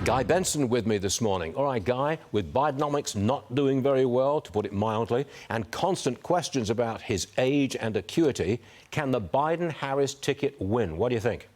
Guy Benson with me this morning. All right, Guy, with Bidenomics not doing very well, to put it mildly, and constant questions about his age and acuity, can the Biden-Harris ticket win? What do you think?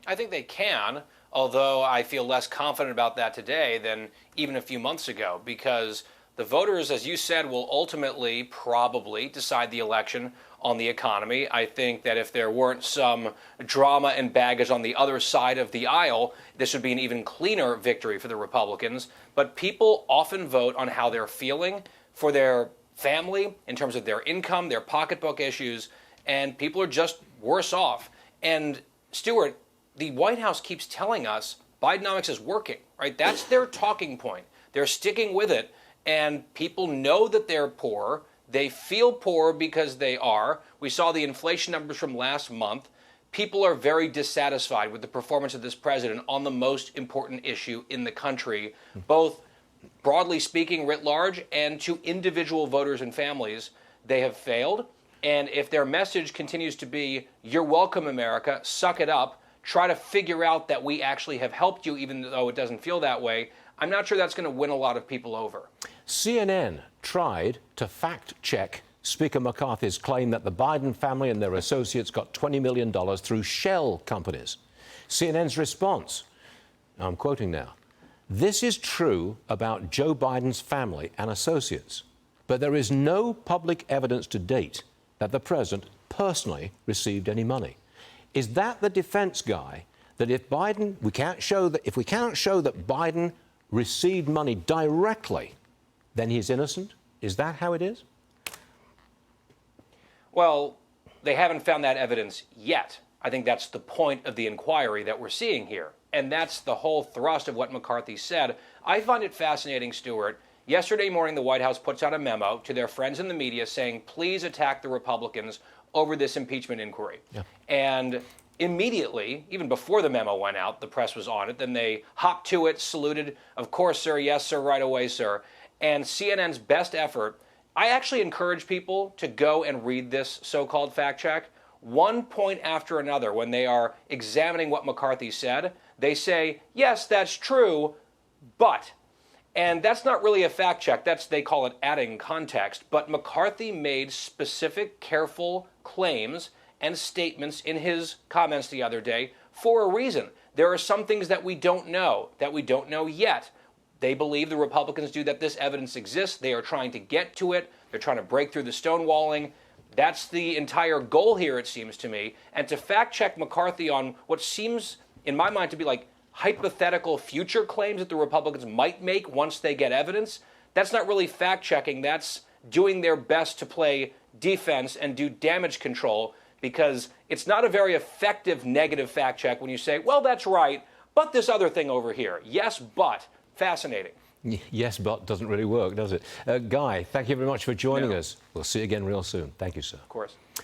I think they can, although I feel less confident about that today than even a few months ago, because the voters, as you said, will ultimately probably decide the election on the economy. I think that if there weren't some drama and baggage on the other side of the aisle, this would be an even cleaner victory for the Republicans. But people often vote on how they're feeling for their family, in terms of their income, their pocketbook issues, and people are just worse off. And Stuart, the White House keeps telling us Bidenomics is working, right? That's their talking point. They're sticking with it, and people know that they're poor. They feel poor because they are. We saw the inflation numbers from last month. People are very dissatisfied with the performance of this president on the most important issue in the country, both broadly speaking, writ large, and to individual voters and families. They have failed. And if their message continues to be, "You're welcome, America, suck it up, try to figure out that we actually have helped you, even though it doesn't feel that way," I'm not sure that's going to win a lot of people over. CNN tried to fact-check Speaker McCarthy's claim that the Biden family and their associates got $20 million through shell companies. CNN's response, I'm quoting now, "This is true about Joe Biden's family and associates, but there is no public evidence to date that the president personally received any money." Is that the defense, Guy, that if we can't show that Biden received money directly, then he's innocent? Is that how it is? Well, they haven't found that evidence yet. I think that's the point of the inquiry that we're seeing here. And that's the whole thrust of what McCarthy said. I find it fascinating, Stuart. Yesterday morning, the White House puts out a memo to their friends in the media saying, please attack the Republicans over this impeachment inquiry. Yeah. And immediately, even before the memo went out, the press was on it. Then they hopped to it, saluted, "Of course, sir. Yes, sir. Right away, sir." And CNN's best effort, I actually encourage people to go and read this so-called fact check. One point after another, when they are examining what McCarthy said, they say, yes, that's true, but. And that's not really a fact check. They call it adding context. But McCarthy made specific, careful claims and statements in his comments the other day for a reason. There are some things that we don't know yet. They believe, the Republicans do, that this evidence exists. They are trying to get to it. They're trying to break through the stonewalling. That's the entire goal here, it seems to me. And to fact-check McCarthy on what seems, in my mind, to be like hypothetical future claims that the Republicans might make once they get evidence, that's not really fact-checking. That's doing their best to play defense and do damage control, because it's not a very effective negative fact-check when you say, well, that's right, but this other thing over here. Yes, but. Fascinating. Yes, but doesn't really work, does it? Guy, thank you very much for joining us. We'll see you again real soon. Thank you, sir. Of course.